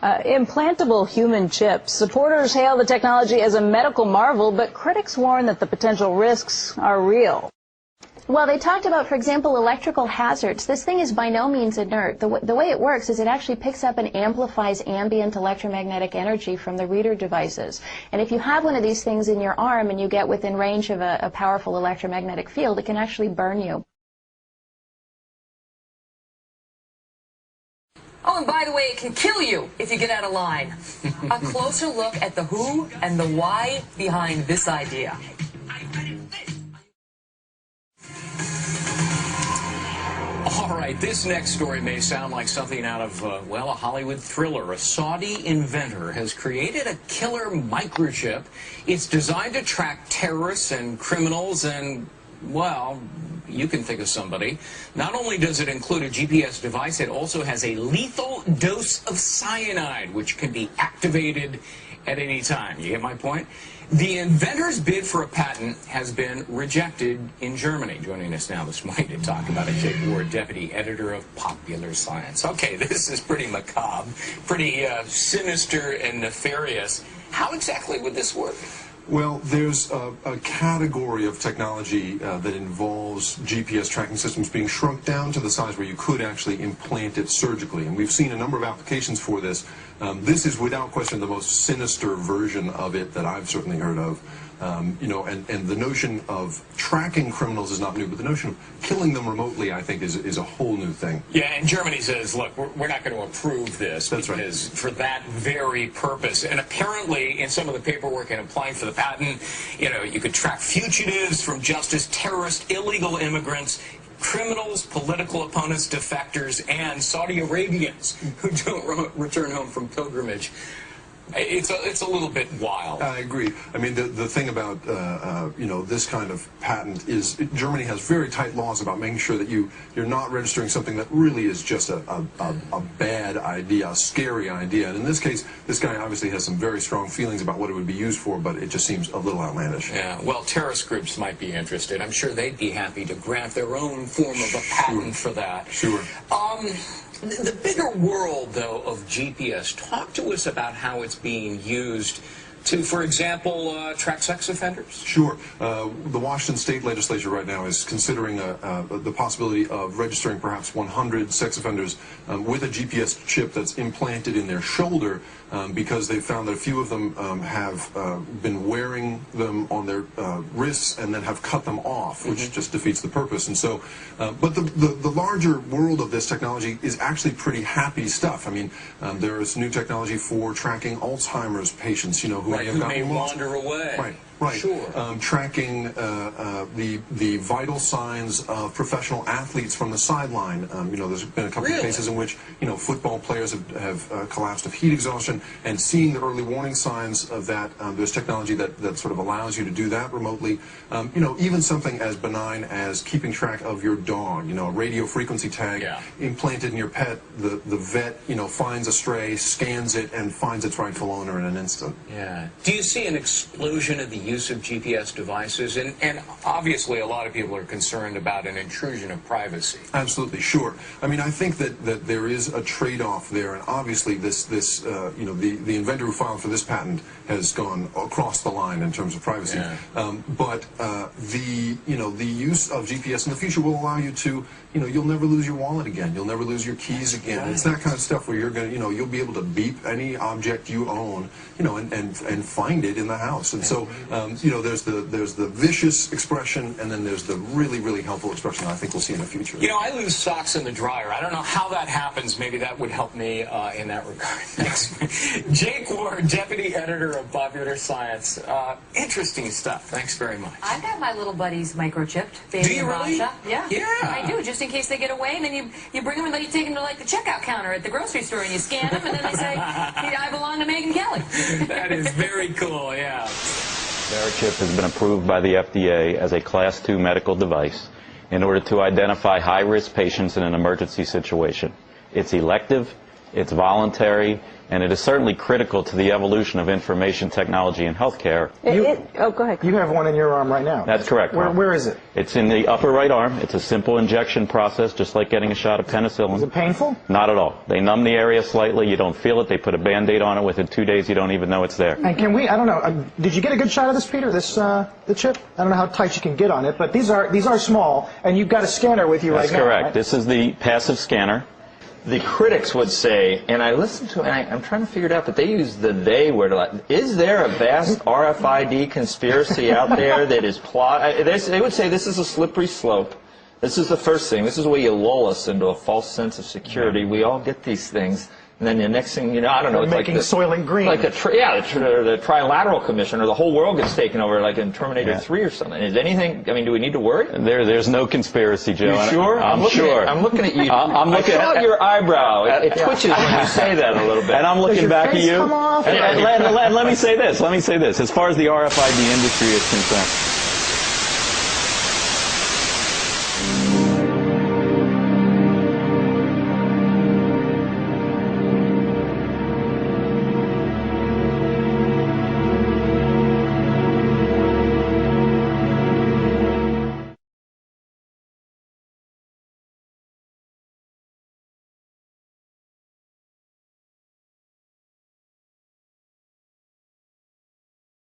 Implantable human chips. Supporters hail the technology as a medical marvel, but critics warn that the potential risks are real. Well, they talked about, for example, electrical hazards. This thing is by no means inert. The way it works is it actually picks up and amplifies ambient electromagnetic energy from the reader devices. And if you have one of these things in your arm and you get within range of a powerful electromagnetic field, it can actually burn you. Oh, and by the way, it can kill you if you get out of line. A closer look at the who and the why behind this idea. All right, this next story may sound like something out of, well, a Hollywood thriller. A Saudi inventor has created a killer microchip. It's designed to track terrorists and criminals and, well, you can think of somebody. Not only does it include a GPS device, it also has a lethal dose of cyanide, which can be activated at any time. You get my point? The inventor's bid for a patent has been rejected in Germany. Joining us now this morning to talk about it, Jake Ward, deputy editor of Popular Science. Okay, this is pretty macabre, pretty sinister and nefarious. How exactly would this work? Well, there's a category of technology that involves GPS tracking systems being shrunk down to the size where you could actually implant it surgically. And we've seen a number of applications for this. This is without question the most sinister version of it that I've certainly heard of. You know, and the notion of tracking criminals is not new, but the notion of killing them remotely, I think, is a whole new thing. Yeah, and Germany says, look, we're not going to approve this. That's because right. For that very purpose. And apparently, in some of the paperwork in applying for the patent, you know, you could track fugitives from justice, terrorists, illegal immigrants, criminals, political opponents, defectors, and Saudi Arabians who don't return home from pilgrimage. It's a little bit wild. I agree. I mean, the thing about you know, this kind of patent is Germany has very tight laws about making sure that you're not registering something that really is just a bad idea, a scary idea. And in this case, this guy obviously has some very strong feelings about what it would be used for, but it just seems a little outlandish. Yeah. Well, terrorist groups might be interested. I'm sure they'd be happy to grant their own form of a patent for that. Sure. The bigger world, though, of GPS, talk to us about how it's being used to, for example, track sex offenders? Sure. The Washington State Legislature right now is considering the possibility of registering perhaps 100 sex offenders with a GPS chip that's implanted in their shoulder because they've found that a few of them have been wearing them on their wrists and then have cut them off, which just defeats the purpose. And so, but the larger world of this technology is actually pretty happy stuff. I mean, there is new technology for tracking Alzheimer's patients, you know, who may wander away. Right. Right. Sure. Tracking the vital signs of professional athletes from the sideline. You know, there's been a couple of cases in which, you know, football players have collapsed of heat exhaustion, and seeing the early warning signs of that, there's technology that sort of allows you to do that remotely. You know, even something as benign as keeping track of your dog, you know, a radio frequency tag implanted in your pet, the vet, you know, finds a stray, scans it, and finds its rightful owner in an instant. Yeah. Do you see an explosion of the use of GPS devices? And obviously a lot of people are concerned about an intrusion of privacy. Absolutely, sure. I mean, I think that there is a trade-off there, and obviously this you know, the inventor who filed for this patent has gone across the line in terms of privacy. Yeah. But you know, the use of GPS in the future will allow you to, you know, you'll never lose your wallet again. You'll never lose your keys again. Right. It's that kind of stuff where you're going to, you know, you'll be able to beep any object you own, you know, and find it in the house. And so, you know, there's the vicious expression, and then there's the really, really helpful expression that I think we'll see in the future. You know, I lose socks in the dryer. I don't know how that happens. Maybe that would help me in that regard. Thanks. Jake Ward, deputy editor of Popular Science. Interesting stuff. Thanks very much. I've got my little buddies microchipped. Do you really? Yeah. Yeah. I do, just in case they get away, and then you bring them and then you take them to like the checkout counter at the grocery store and you scan them, and then they say, hey, I belong to Megyn Kelly. That is very cool, yeah. Microchip has been approved by the FDA as a Class II medical device in order to identify high-risk patients in an emergency situation. It's elective, it's voluntary, and it is certainly critical to the evolution of information technology in healthcare. Oh, go ahead. You have one in your arm right now. That's correct. Where is it? It's in the upper right arm. It's a simple injection process, just like getting a shot of penicillin. Is it painful? Not at all. They numb the area slightly. You don't feel it. They put a Band-Aid on it. Within 2 days, you don't even know it's there. And can we, I don't know, did you get a good shot of this, Peter, the chip? I don't know how tight you can get on it, but these are small, and you've got a scanner with you right now. That's correct. Right? This is the passive scanner. The critics would say, and I listened to it, and I'm trying to figure it out, but they use the they word a lot. Is there a vast RFID conspiracy out there that is they would say this is a slippery slope. This is the first thing. This is where you lull us into a false sense of security. We all get these things. And then the next thing you know, I don't know, it's making like Soylent Green. Like the Trilateral Commission, or the whole world gets taken over, like in Terminator 3 or something. Is anything? I mean, do we need to worry? There's no conspiracy, Joe. You sure? I'm sure. I'm looking at you. I'm looking at your eyebrow. It twitches when you say that a little bit. And I'm looking back at you. Come off? And let me say this. As far as the RFID industry is concerned,